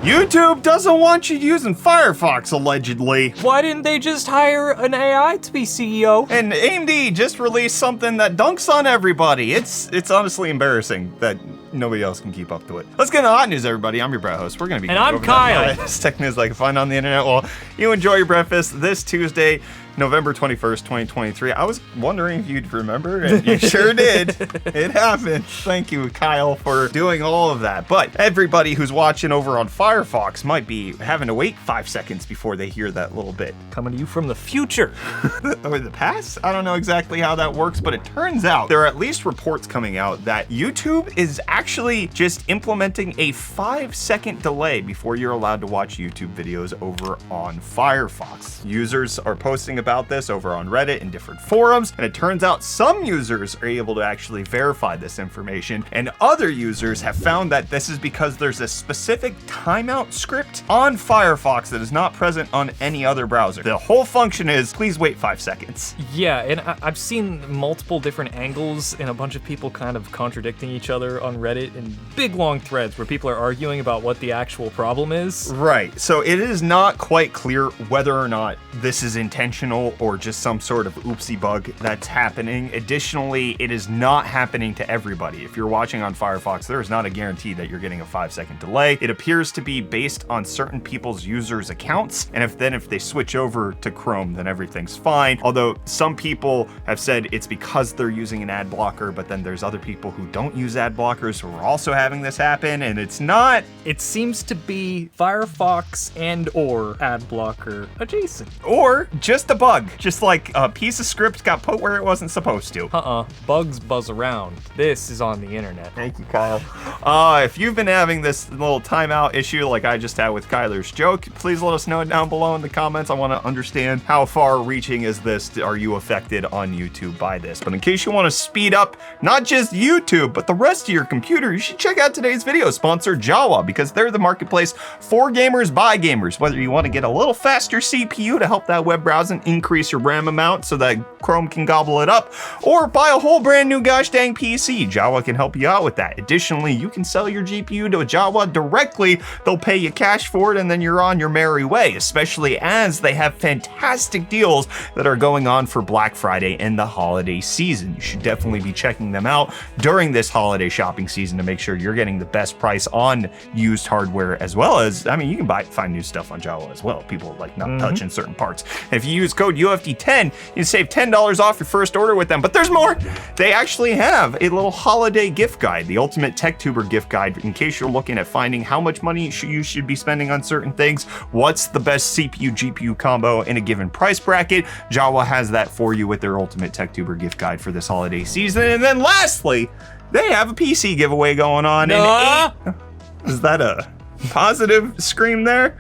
YouTube doesn't want you using Firefox, allegedly. Why didn't they just hire an AI to be CEO? And AMD just released something that dunks on everybody. It's honestly embarrassing that nobody else can keep up to it. Let's get into hot news, everybody. I'm your Brett host. We're gonna be and I'm Kyle. Tech news like you find on the internet. Well, you enjoy your breakfast this Tuesday, November 21st, 2023. I was wondering if you'd remember, and you sure did. It happened. Thank you, Kyle, for doing all of that. But everybody who's watching over on Firefox might be having to wait 5 seconds before they hear that little bit. Coming to you from the future. Or the past? I don't know exactly how that works, but it turns out there are at least reports coming out that YouTube is actually just implementing a 5-second delay before you're allowed to watch YouTube videos over on Firefox. Users are posting about this over on Reddit in different forums, and it turns out some users are able to actually verify this information, and other users have found that this is because there's a specific timeout script on Firefox that is not present on any other browser. The whole function is, please wait 5 seconds. Yeah, and I've seen multiple different angles and a bunch of people kind of contradicting each other on Reddit in big long threads where people are arguing about what the actual problem is. Right, so it is not quite clear whether or not this is intentional or just some sort of oopsie bug that's happening. Additionally, it is not happening to everybody. If you're watching on Firefox, there is not a guarantee that you're getting a 5-second delay. It appears to be based on certain people's users' accounts, and if they switch over to Chrome, then everything's fine. Although some people have said it's because they're using an ad blocker, but then there's other people who don't use ad blockers who are also having this happen, and it's not. It seems to be Firefox and or ad blocker adjacent. Or just a bug. Just like a piece of script got put where it wasn't supposed to. Bugs buzz around. This is on the internet. Thank you, Kyle. If you've been having this little timeout issue like I just had with Kyler's joke, please let us know down below in the comments. I want to understand how far reaching is this. Are you affected on YouTube by this? But in case you want to speed up not just YouTube, but the rest of your computer, you should check out today's video sponsor, Jawa, because they're the marketplace for gamers by gamers. Whether you want to get a little faster CPU to help that web browsing increase your RAM amount so that Chrome can gobble it up, or buy a whole brand new gosh dang PC, Jawa can help you out with that. Additionally, you can sell your GPU to Jawa directly. They'll pay you cash for it, and then you're on your merry way, especially as they have fantastic deals that are going on for Black Friday and the holiday season. You should definitely be checking them out during this holiday shopping season to make sure you're getting the best price on used hardware, as well as, I mean, you can find new stuff on Jawa as well. People like not touching certain parts. And if you use code UFD10, you can save $10 off your first order with them. But there's more. They actually have a little holiday gift guide, the Ultimate Tech Tuber gift guide, in case you're looking at finding how much money you should be spending on certain things, what's the best CPU GPU combo in a given price bracket. Jawa has that for you with their Ultimate Tech Tuber gift guide for this holiday season. And then lastly, they have a PC giveaway going on. Is that a positive scream there?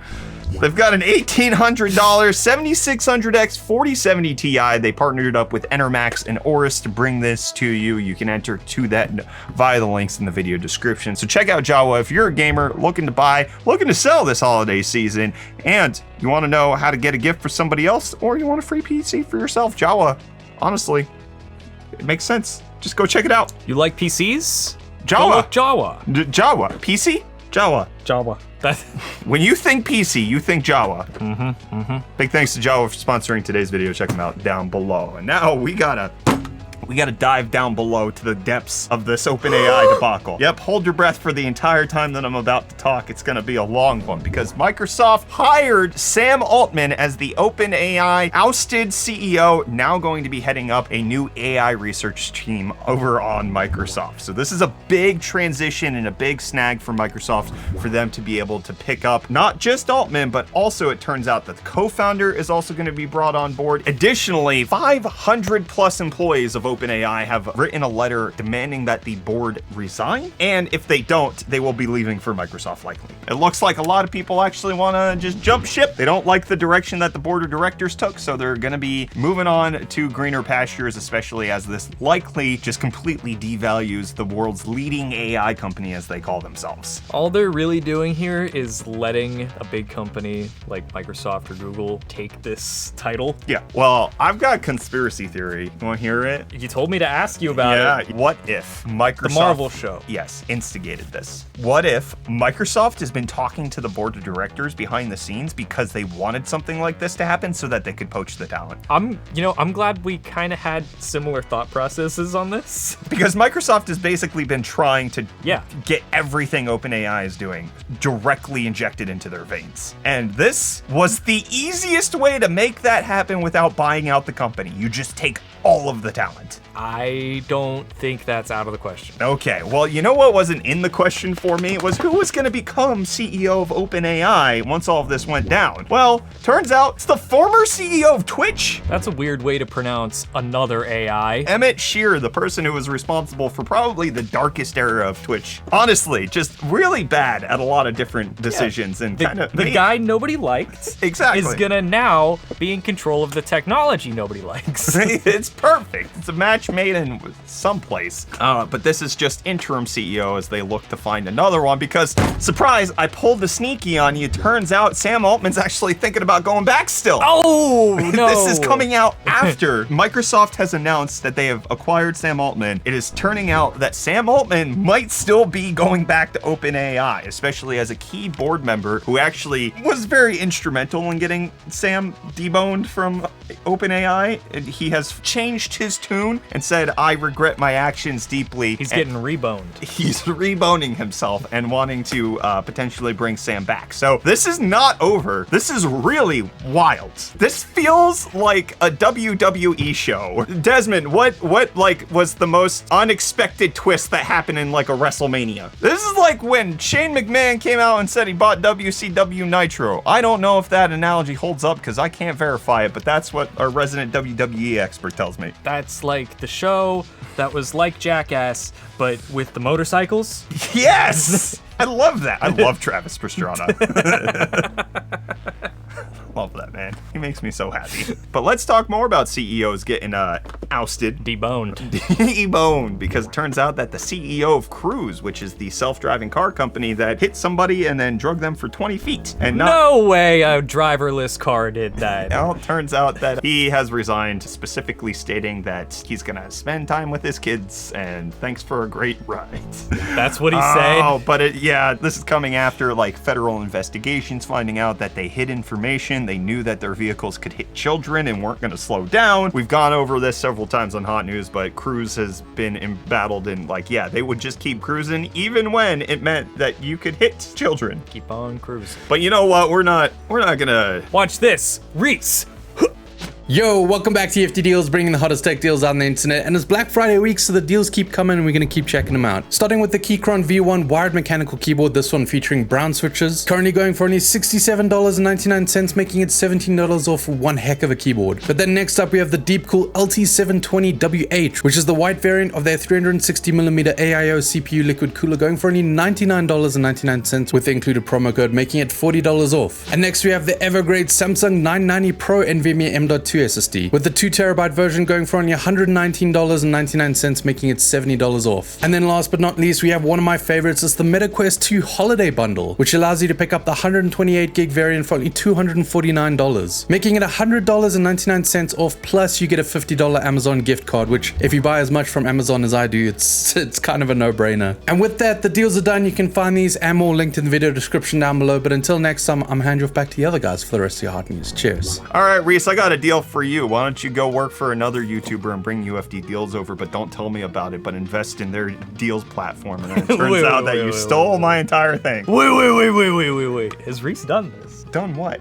They've got an $1,800 7600X 4070 Ti. They partnered up with Enermax and Oris to bring this to you. You can enter to that via the links in the video description. So check out Jawa if you're a gamer looking to buy, looking to sell this holiday season, and you want to know how to get a gift for somebody else, or you want a free PC for yourself. Jawa, honestly, it makes sense. Just go check it out. You like PCs? Jawa. Jawa. Jawa. PC? Jawa. Jawa. When you think PC, you think Jawa. Big thanks to Jawa for sponsoring today's video. Check them out down below. And now we gotta dive down below to the depths of this OpenAI debacle. Yep, hold your breath for the entire time that I'm about to talk. It's gonna be a long one because Microsoft hired Sam Altman as the OpenAI ousted CEO, now going to be heading up a new AI research team over on Microsoft. So this is a big transition and a big snag for Microsoft for them to be able to pick up not just Altman, but also it turns out that the co-founder is also gonna be brought on board. Additionally, 500 plus employees of OpenAI have written a letter demanding that the board resign, and if they don't, they will be leaving for Microsoft likely. It looks like a lot of people actually want to just jump ship. They don't like the direction that the board of directors took, so they're going to be moving on to greener pastures, especially as this likely just completely devalues the world's leading AI company, as they call themselves. All they're really doing here is letting a big company like Microsoft or Google take this title. Yeah, well, I've got a conspiracy theory. You want to hear it? You told me to ask you about it. What if Microsoft... The Marvel show. Yes, instigated this. What if Microsoft has been talking to the board of directors behind the scenes because they wanted something like this to happen so that they could poach the talent? I'm glad we kind of had similar thought processes on this. Because Microsoft has basically been trying to Yeah. get everything OpenAI is doing directly injected into their veins. And this was the easiest way to make that happen without buying out the company. You just take all of the talent. I don't think that's out of the question. Okay, well, you know what wasn't in the question for me? It was who was going to become CEO of OpenAI once all of this went down. Well, turns out it's the former CEO of Twitch. That's a weird way to pronounce another AI. Emmett Shear, the person who was responsible for probably the darkest era of Twitch. Honestly, just really bad at a lot of different decisions and kind of... The guy nobody liked Exactly. is gonna now be in control of the technology nobody likes. It's perfect. It's a match made in someplace. But this is just interim CEO as they look to find another one because, surprise, I pulled the sneaky on you. Turns out Sam Altman's actually thinking about going back still. Oh, no. This is coming out after Microsoft has announced that they have acquired Sam Altman. It is turning out that Sam Altman might still be going back to OpenAI, especially as a key board member who actually was very instrumental in getting Sam deboned from OpenAI. He has changed his tune and said, I regret my actions deeply. He's getting reboned. He's reboning himself and wanting to potentially bring Sam back. So this is not over. This is really wild. This feels like a WWE show. Desmond, what like was the most unexpected twist that happened in like a WrestleMania? This is like when Shane McMahon came out and said he bought WCW Nitro. I don't know if that analogy holds up because I can't verify it, but that's what our resident WWE expert tells me. That's like the show that was like Jackass, but with the motorcycles. Yes! I love that. I love Travis Pastrana. Love that, man. He makes me so happy. But let's talk more about CEOs getting ousted. Deboned. Deboned, because it turns out that the CEO of Cruise, which is the self-driving car company that hit somebody and then drug them for 20 feet. And no way a driverless car did that. Well, it turns out that he has resigned, specifically stating that he's gonna spend time with his kids and thanks for a great ride. That's what he said. Oh, but this is coming after like federal investigations finding out that they hid information. They knew that their vehicles could hit children and weren't going to slow down. We've gone over this several times on Hot News, but Cruise has been embattled and they would just keep cruising even when it meant that you could hit children. Keep on cruising. But you know what? We're not gonna watch this. Reece. Yo, welcome back to UFD Deals, bringing the hottest tech deals on the internet. And it's Black Friday week, so the deals keep coming and we're going to keep checking them out. Starting with the Keychron V1 wired mechanical keyboard, this one featuring brown switches. Currently going for only $67.99, making it $17 off one heck of a keyboard. But then next up we have the Deepcool LT720WH, which is the white variant of their 360mm AIO CPU liquid cooler, going for only $99.99 with the included promo code, making it $40 off. And next we have the Evergrade Samsung 990 Pro NVMe M.2 SSD, with the 2TB version going for only $119.99, making it $70 off. And then last but not least, we have one of my favorites. It's the MetaQuest 2 Holiday Bundle, which allows you to pick up the 128GB variant for only $249, making it $100.99 off, plus you get a $50 Amazon gift card, which if you buy as much from Amazon as I do, it's kind of a no-brainer. And with that, the deals are done. You can find these and more linked in the video description down below. But until next time, I'm handing you off back to the other guys for the rest of your hot news. Cheers. All right, Reece, I got a deal for you. Why don't you go work for another YouTuber and bring UFD Deals over, but don't tell me about it, but invest in their deals platform. And then it turns out that you stole my entire thing. Wait. Has Reece done this? Done what?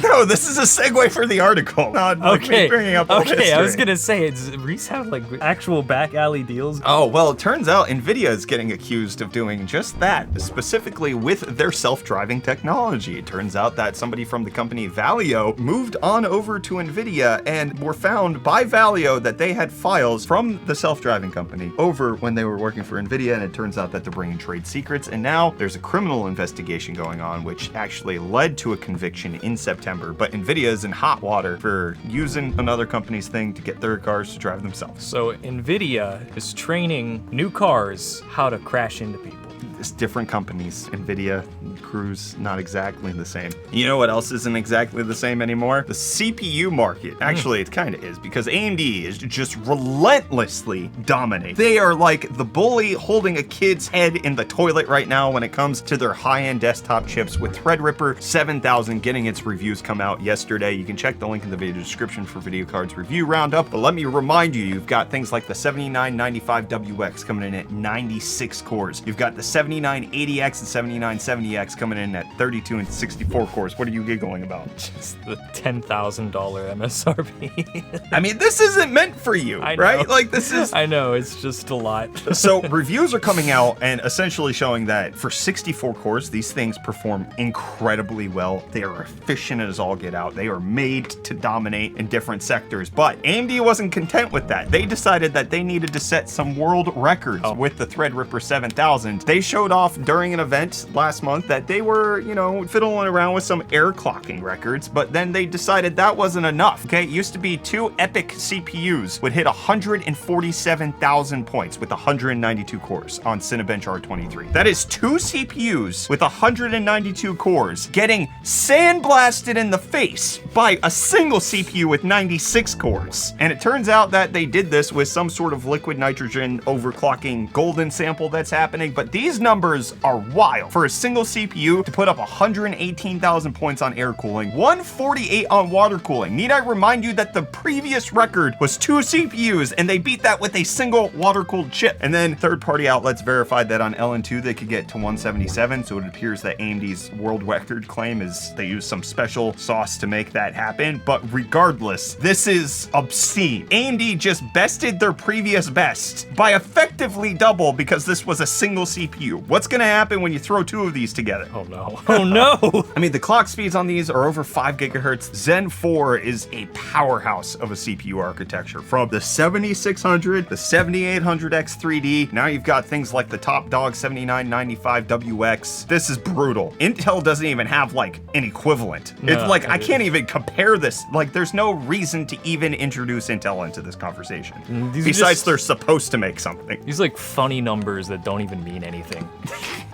No, this is a segue for the article. Not like me bringing up all history. I was gonna say, does Reece have like actual back alley deals? Oh, well, it turns out Nvidia is getting accused of doing just that, specifically with their self-driving technology. It turns out that somebody from the company Valio moved on over to Nvidia and were found by Valio that they had files from the self-driving company over when they were working for Nvidia, and it turns out that they're bringing trade secrets, and now there's a criminal investigation going on, which actually led to a conviction in September. But Nvidia is in hot water for using another company's thing to get their cars to drive themselves. So Nvidia is training new cars how to crash into people. It's different companies. Nvidia, Cruise, not exactly the same. You know what else isn't exactly the same anymore? The CPU market. Actually, it kind of is, because AMD is just relentlessly dominating. They are like the bully holding a kid's head in the toilet right now when it comes to their high-end desktop chips, with Threadripper 7000 getting its reviews come out yesterday. You can check the link in the video description for Video Cards Review Roundup, but let me remind you, you've got things like the 7995WX coming in at 96 cores. You've got the 7980X and 7970X coming in at 32 and 64 cores. What are you giggling about? Just the $10,000 MSRP. I mean, this isn't meant for you, right? Like, this is... I know, it's just a lot. So reviews are coming out and essentially showing that for 64 cores, these things perform incredibly well. They are efficient as all get out. They are made to dominate in different sectors. But AMD wasn't content with that. They decided that they needed to set some world records with the Threadripper 7000. They showed off during an event last month that they were, you know, fiddling around with some air clocking records, but then they decided that wasn't enough. Okay, it used to be 2 EPYC CPUs would hit 147,000 points with 192 cores on Cinebench R23. That is 2 CPUs with 192 cores getting sandblasted in the face by a single CPU with 96 cores. And it turns out that they did this with some sort of liquid nitrogen overclocking golden sample that's happening, but these numbers are wild. For a single CPU to put up 118,000 points on air cooling, 148 on water cooling. Need I remind you that the previous record was 2 CPUs and they beat that with a single water-cooled chip. And then third-party outlets verified that on LN2 they could get to 177, so it appears that AMD's world record claim is they used some special sauce to make that happen. But regardless, this is obscene. AMD just bested their previous best by effectively double because this was a single CPU. What's gonna happen when you throw 2 of these together? Oh no. Oh no! I mean, the clock speeds on these are over 5 gigahertz. Zen 4 is a powerhouse of a CPU architecture. From the 7600, the 7800X3D, now you've got things like the top dog 7995WX. This is brutal. Intel doesn't even have like an equivalent. It's like, I can't even compare this. Like, there's no reason to even introduce Intel into this conversation. Besides, they're supposed to make something. These like funny numbers that don't even mean anything.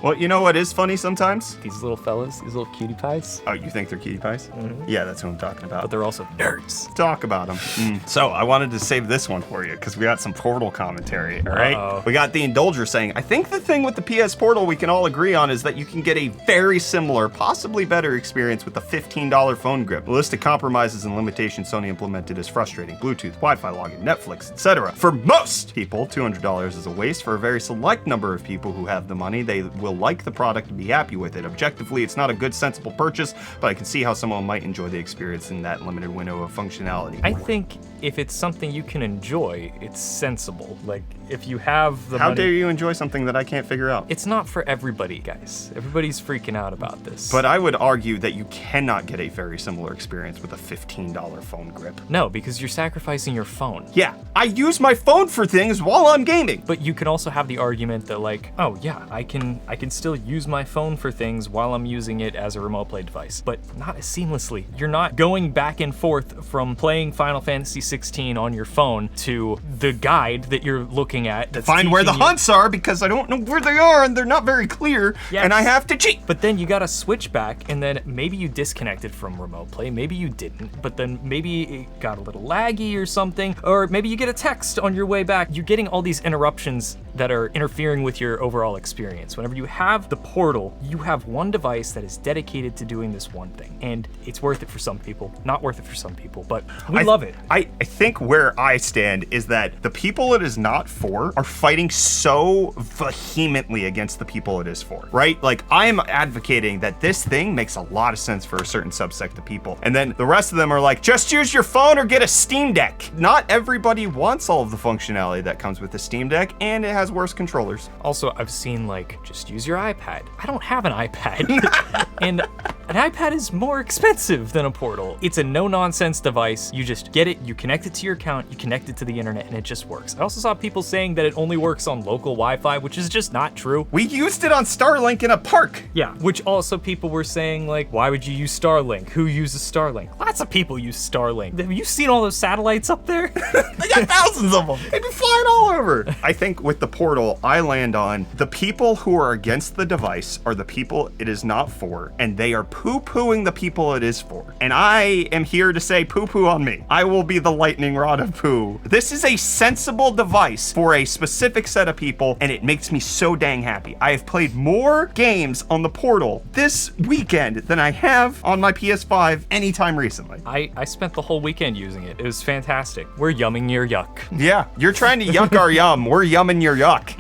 Well, you know what is funny sometimes? These little fellas, these little cutie pies. Oh, you think they're cutie pies? Mm-hmm. Yeah, that's what I'm talking about. But they're also nerds. Talk about them. So I wanted to save this one for you because we got some Portal commentary, all right? We got the Indulger saying, I think the thing with the PS Portal we can all agree on is that you can get a very similar, possibly better experience with the $15 phone grip. The list of compromises and limitations Sony implemented is frustrating. Bluetooth, Wi-Fi login, Netflix, etc. For most people, $200 is a waste. For a very select number of people who have the money, they will like the product and be happy with it. Objectively, it's not a good, sensible purchase, but I can see how someone might enjoy the experience in that limited window of functionality. I think if it's something you can enjoy, it's sensible. Like, if you have the How money, dare you enjoy something that I can't figure out? it's not for everybody, guys. Everybody's freaking out about this. But I would argue that you cannot get a very similar experience with a $15 phone grip. no, because you're sacrificing your phone. Yeah, I use my phone for things while I'm gaming. But you can also have the argument that like, oh yeah, I can still use my phone for things while I'm using it as a remote play device, but not as seamlessly. You're not going back and forth from playing Final Fantasy 16 on your phone to the guide that you're looking at. That's Find where the teaching you- hunts are because I don't know where they are and they're not very clear, Yes. and I have to cheat. But then you gotta switch back, and then maybe you disconnected from remote play, maybe you didn't, but then maybe it got a little laggy or something, or maybe you get a text on your way back. You're getting all these interruptions that are interfering with your overall experience. Whenever you have the Portal, you have one device that is dedicated to doing this one thing, and it's worth it for some people, not worth it for some people, but we love it. I think where I stand is that the people it is not for are fighting so vehemently against the people it is for, right? Like, I am advocating that this thing makes a lot of sense for a certain subsect of people, and then the rest of them are like, just use your phone or get a Steam Deck. Not everybody wants all of the functionality that comes with the Steam Deck, and it has worse controllers. Also, I've seen like, just use your iPad. I don't have an iPad. And An iPad is more expensive than a Portal. It's a no-nonsense device. You just get it, you connect it to your account, you connect it to the internet, and it just works. I also saw people saying that it only works on local Wi-Fi, which is just not true. We used it on Starlink in a park. Yeah, which also people were saying, like, why would you use Starlink? Who uses Starlink? Lots of people use Starlink. Have you seen all those satellites up there? I got thousands of them. They'd be flying all over. I think with the Portal, I land on the people who are against the device are the people it is not for, and they are poo-pooing the people it is for. And I am here to say poo-poo on me. I will be the lightning rod of poo. This is a sensible device for a specific set of people, and it makes me so dang happy. I have played more games on the Portal this weekend than I have on my PS5 anytime recently. I spent the whole weekend using it. It was fantastic. We're yumming your yuck. Yeah, you're trying to yuck our yum. We're yumming your yuck.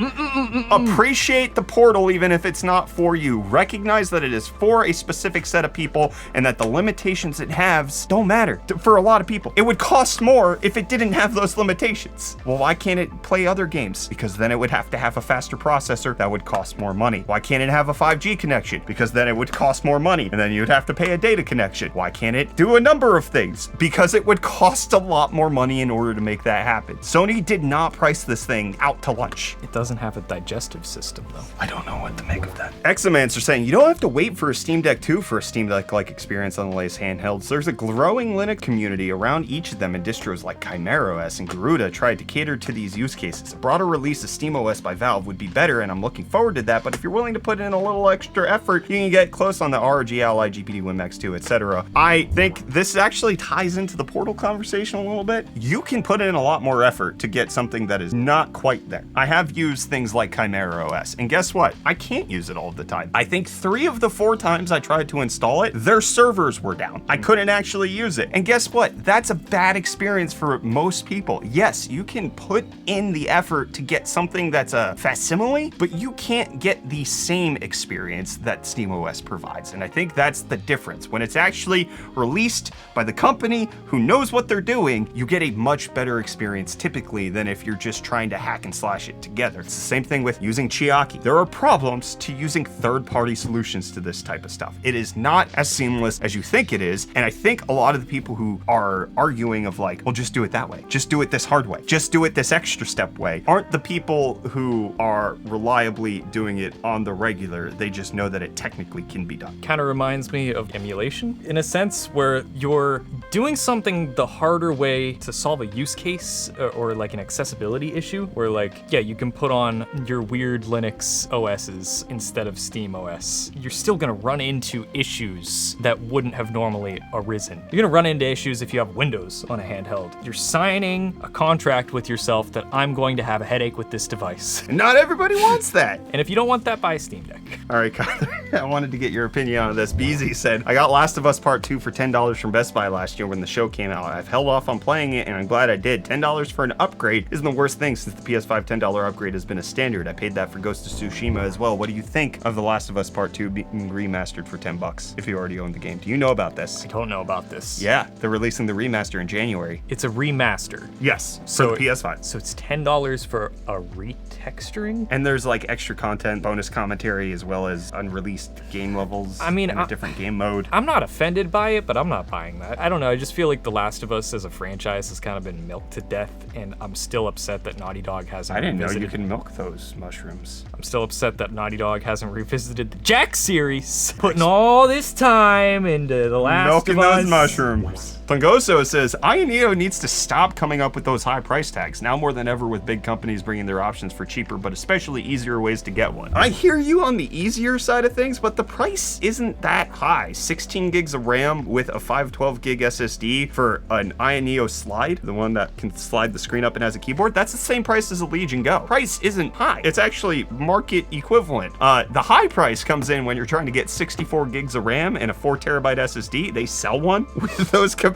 Appreciate the Portal even if it's not for you. Recognize that it is for a specific set of people and that the limitations it has don't matter for a lot of people. It would cost more if it didn't have those limitations. Well, why can't it play other games? Because then it would have to have a faster processor that would cost more money. Why can't it have a 5G connection? Because then it would cost more money and then you'd have to pay a data connection. Why can't it do a number of things? Because it would cost a lot more money in order to make that happen. Sony did not price this thing out to lunch. It doesn't have a digestive system, though. I don't know what to make of that. Exomans are saying you don't have to wait for a Steam Deck 2 for a Steam Deck-like experience on the latest handhelds. There's a growing Linux community around each of them, and distros like Chimera OS and Garuda tried to cater to these use cases. A broader release of SteamOS by Valve would be better, and I'm looking forward to that, but if you're willing to put in a little extra effort, you can get close on the ROG Ally, GPD WinMax 2, etc. I think this actually ties into the Portal conversation a little bit. You can put in a lot more effort to get something that is not quite there. I have used things like Chimera OS, and guess what? I can't use it all the time. I think 3 of the 4 times I tried to install it, their servers were down. I couldn't actually use it. And guess what? That's a bad experience for most people. Yes, you can put in the effort to get something that's a facsimile, but you can't get the same experience that SteamOS provides. And I think that's the difference. When it's actually released by the company who knows what they're doing, you get a much better experience typically than if you're just trying to hack and slash it together. It's the same thing with using Chiaki. There are problems to using third-party solutions to this type of stuff. It is not as seamless as you think it is, and I think a lot of the people who are arguing of like, well, just do it that way, just do it this hard way, just do it this extra step way, aren't the people who are reliably doing it on the regular. They just know that it technically can be done. Kind of reminds me of emulation in a sense where you're doing something the harder way to solve a use case or like an accessibility issue where like, yeah, you can put on your weird Linux OSs instead of Steam OS. You're still gonna run into issues that wouldn't have normally arisen. You're gonna run into issues if you have Windows on a handheld. You're signing a contract with yourself that I'm going to have a headache with this device. Not everybody wants that. And if you don't want that, buy a Steam Deck. All right, Kyler, I wanted to get your opinion on this. Beezy said, I got Last of Us Part 2 for $10 from Best Buy last year when the show came out. I've held off on playing it, and I'm glad I did. $10 for an upgrade isn't the worst thing since the PS5 $10 upgrade has been a standard. I paid that for Ghost of Tsushima as well. What do you think of The Last of Us Part 2 being remastered for $10 if you already own the game? Do you know about this? I don't know about this. Yeah, they're releasing the remaster in January. It's a remaster. Yes, So for the PS5. So it's $10 for a retexturing? And there's like extra content, bonus commentary, as well as unreleased game levels. I mean, in a different game mode. I'm not offended by it, but I'm not buying that. I don't know, I just feel like The Last of Us as a franchise has kind of been milked to death, and I'm still upset that Naughty Dog hasn't I didn't know revisited. you can milk those mushrooms. I'm still upset that Naughty Dog hasn't revisited the Jack series. Putting all this time into The Last Milking of Us. those mushrooms. Fungoso says, INEO needs to stop coming up with those high price tags, now more than ever with big companies bringing their options for cheaper, but especially easier ways to get one. I hear you on the easier side of things, but the price isn't that high. 16 gigs of RAM with a 512 gig SSD for an INEO slide, the one that can slide the screen up and has a keyboard, that's the same price as a Legion Go. Price isn't high. It's actually market equivalent. The high price comes in when you're trying to get 64 gigs of RAM and a 4 terabyte SSD. They sell one with those capacities.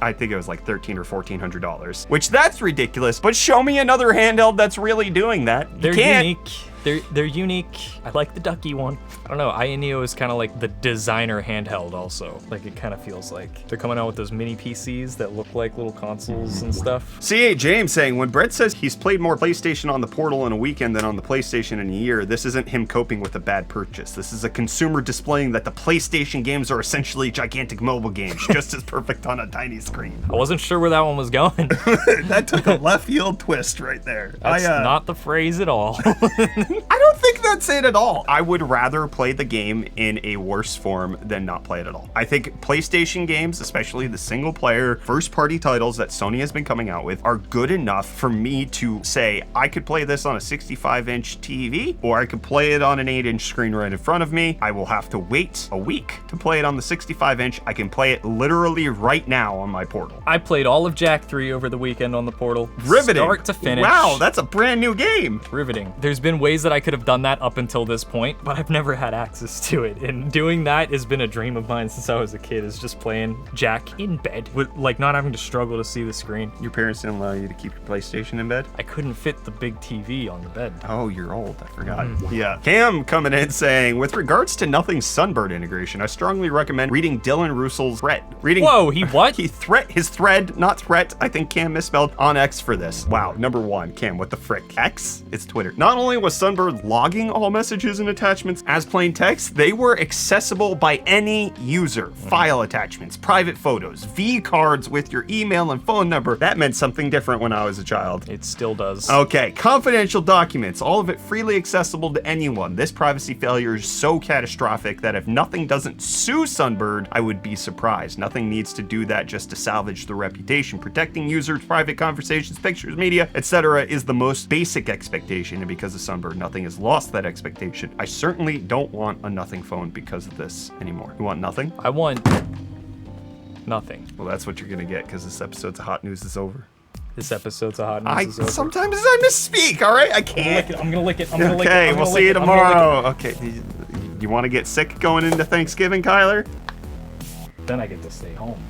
I think it was like $1,300 or $1,400, which that's ridiculous, but show me another handheld that's really doing that. They're You can't. unique. They're unique. I like the ducky one. I don't know. Neo is kind of like the designer handheld also. Like it kind of feels like they're coming out with those mini PCs that look like little consoles and stuff. C8 James saying, when Brett says he's played more PlayStation on the Portal in a weekend than on the PlayStation in a year, this isn't him coping with a bad purchase. This is a consumer displaying that the PlayStation games are essentially gigantic mobile games, just as perfect on a tiny screen. I wasn't sure where that one was going. That took a left field twist right there. That's not the phrase at all. I don't think that's it at all. I would rather play the game in a worse form than not play it at all. I think PlayStation games, especially the single player first party titles that Sony has been coming out with, are good enough for me to say I could play this on a 65-inch TV or I could play it on an 8-inch screen right in front of me. I will have to wait a week to play it on the 65-inch. I can play it literally right now on my Portal. I played all of Jack 3 over the weekend on the Portal. Riveting. Start to finish. Wow, that's a brand new game. Riveting. There's been ways that I could have done that up until this point, but I've never had access to it. And doing that has been a dream of mine since I was a kid, is just playing Jack in bed with like not having to struggle to see the screen. Your parents didn't allow you to keep your PlayStation in bed? I couldn't fit the big TV on the bed. Oh, you're old. I forgot. Yeah. Cam coming in saying, with regards to Nothing Sunbird integration, I strongly recommend reading Dylan Russell's thread. Whoa, he what? His thread, not threat. I think Cam misspelled on X for this. Wow. Number one, Cam, what the frick? X? It's Twitter. Not only was Sunbird logging all messages and attachments as plain text, they were accessible by any user. File attachments, private photos, V cards with your email and phone number. That meant something different when I was a child. It still does. Okay, confidential documents, all of it freely accessible to anyone. This privacy failure is so catastrophic that if Nothing doesn't sue Sunbird, I would be surprised. Nothing needs to do that just to salvage the reputation. Protecting users' private conversations, pictures, media, etc. is the most basic expectation, and because of Sunbird, Nothing has lost that expectation. I certainly don't want a Nothing phone because of this anymore. You want Nothing? I want nothing. Well, that's what you're gonna get because this episode's of Hot News is over. This episode's a hot news is over. Sometimes I misspeak, all right? I can't. I'm gonna lick it. I'm gonna lick it. Okay, we'll see you tomorrow. Okay, you want to get sick going into Thanksgiving, Kyler? Then I get to stay home.